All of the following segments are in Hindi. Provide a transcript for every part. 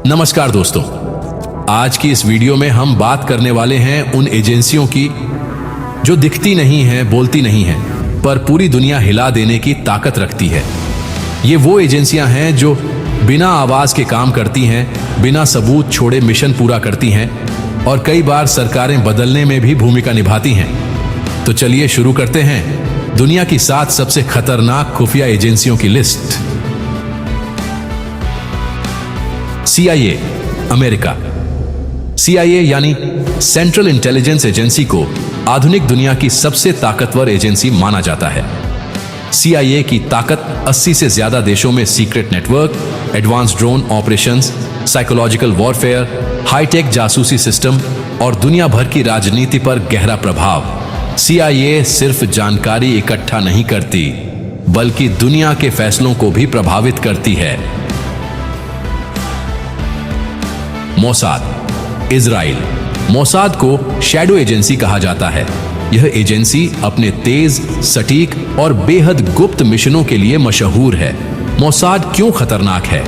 नमस्कार दोस्तों, आज की इस वीडियो में हम बात करने वाले हैं उन एजेंसियों की जो दिखती नहीं हैं, बोलती नहीं हैं, पर पूरी दुनिया हिला देने की ताकत रखती है। ये वो एजेंसियां हैं जो बिना आवाज के काम करती हैं, बिना सबूत छोड़े मिशन पूरा करती हैं और कई बार सरकारें बदलने में भी भूमिका निभाती हैं। तो चलिए शुरू करते हैं दुनिया की 7 सबसे खतरनाक खुफिया एजेंसियों की लिस्ट। CIA, America. CIA यानी सेंट्रल इंटेलिजेंस एजेंसी को आधुनिक दुनिया की सबसे ताकतवर एजेंसी माना जाता है। CIA की ताकत 80 से ज्यादा देशों में secret network, advance drone operations, psychological warfare, high tech जासूसी सिस्टम और दुनिया भर की राजनीति पर गहरा प्रभाव। CIA सिर्फ जानकारी इकट्ठा नहीं करती, बल्कि दुनिया के फैसलों को भी प्रभावित करती है। Mossad, Israel. मोसाद को शैडो एजेंसी कहा जाता है। यह एजेंसी अपने तेज, सटीक और बेहद गुप्त मिशनों के लिए मशहूर है। मोसाद क्यों खतरनाक है?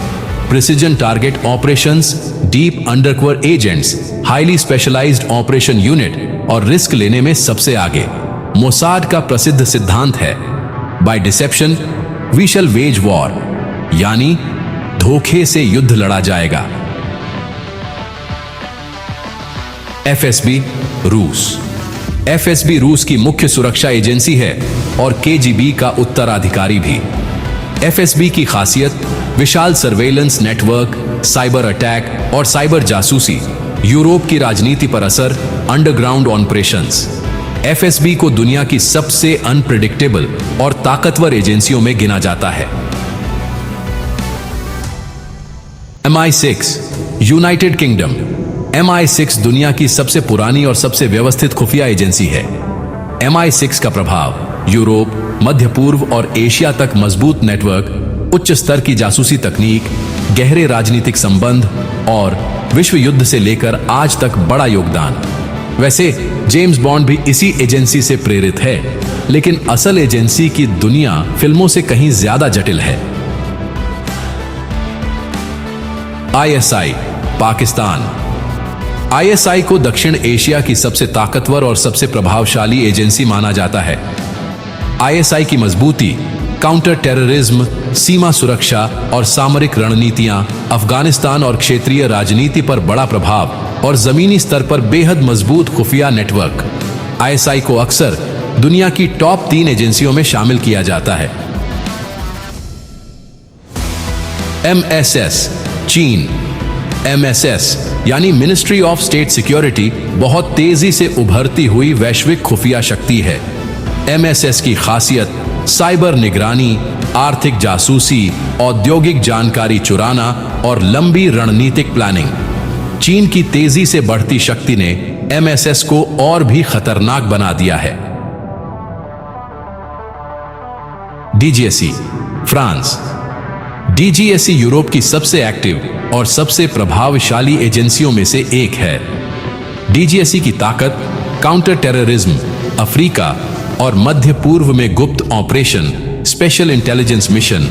Precision target operations, deep undercover agents, highly specialised operation unit और रिस्क लेने में सबसे आगे। मोसाद का प्रसिद्ध सिद्धांत है, by deception we shall wage war, यानी धोखे से युद्ध लड़ा जाएगा। FSB, रूस। FSB रूस की मुख्य सुरक्षा एजेंसी है और KGB का उत्तराधिकारी भी। FSB की खासियत विशाल सर्वेलेंस नेटवर्क, साइबर अटैक और साइबर जासूसी, यूरोप की राजनीति पर असर, अंडरग्राउंड ऑपरेशंस। FSB को दुनिया की सबसे अनप्रेडिक्टेबल और ताकतवर एजेंसियों में गिना जाता है। MI6, United kingdom. MI6 दुनिया की सबसे पुरानी और सबसे व्यवस्थित खुफिया एजेंसी है। MI6 का प्रभाव यूरोप, मध्य पूर्व और एशिया तक मजबूत नेटवर्क, उच्च स्तर की जासूसी तकनीक, गहरे राजनीतिक संबंध और विश्व युद्ध से लेकर आज तक बड़ा योगदान। वैसे जेम्स बॉन्ड भी इसी एजेंसी से प्रेरित है, लेकिन असल एजेंसी की दुनिया फिल्मों से कहीं ज्यादा जटिल है। ISI, पाकिस्तान। ISI को दक्षिण एशिया की सबसे ताकतवर और सबसे प्रभावशाली एजेंसी माना जाता है। ISI की मजबूती, काउंटर टेररिज्म, सीमा सुरक्षा और सामरिक रणनीतियां, अफगानिस्तान और क्षेत्रीय राजनीति पर बड़ा प्रभाव और जमीनी स्तर पर बेहद मजबूत खुफिया नेटवर्क। ISI को अक्सर दुनिया की टॉप 3 एजेंसियों में शामिल किया जाता है। MSS, चीन। MSS यानी मिनिस्ट्री ऑफ स्टेट सिक्योरिटी बहुत तेजी से उभरती हुई वैश्विक खुफिया शक्ति है। MSS की खासियत साइबर निगरानी, आर्थिक जासूसी, औद्योगिक जानकारी चुराना और लंबी रणनीतिक प्लानिंग। चीन की तेजी से बढ़ती शक्ति ने MSS को और भी खतरनाक बना दिया है। DGSE, France. DGSE यूरोप की सबसे एक्टिव और सबसे प्रभावशाली एजेंसियों में से एक है। DGSE की ताकत काउंटर टेररिज्म, अफ्रीका और मध्य पूर्व में गुप्त ऑपरेशन, स्पेशल इंटेलिजेंस मिशन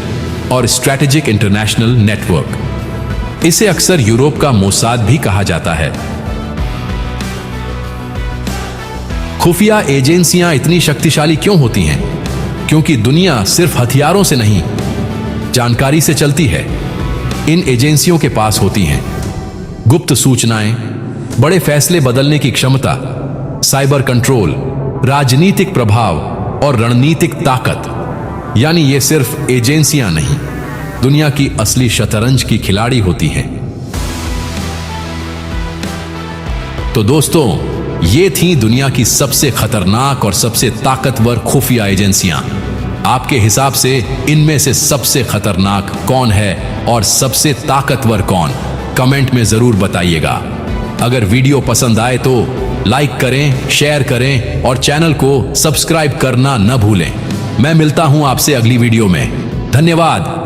और स्ट्रैटेजिक इंटरनेशनल नेटवर्क। इसे अक्सर यूरोप का मोसाद भी कहा जाता है। खुफिया एजेंसियां इतनी शक्तिशाली क्यों होती हैं? क्योंकि दुनिया सिर्फ हथियारों से नहीं, जानकारी से चलती है। इन एजेंसियों के पास होती हैं गुप्त सूचनाएं, बड़े फैसले बदलने की क्षमता, साइबर कंट्रोल, राजनीतिक प्रभाव और रणनीतिक ताकत। यानी ये सिर्फ एजेंसियां नहीं, दुनिया की असली शतरंज की खिलाड़ी होती हैं। तो दोस्तों, ये थी दुनिया की सबसे खतरनाक और सबसे ताकतवर खुफिया एजेंसियां। आपके हिसाब से इनमें से सबसे खतरनाक कौन है और सबसे ताकतवर कौन? कमेंट में जरूर बताइएगा। अगर वीडियो पसंद आए तो लाइक करें, शेयर करें और चैनल को सब्सक्राइब करना न भूलें। मैं मिलता हूं आपसे अगली वीडियो में। धन्यवाद।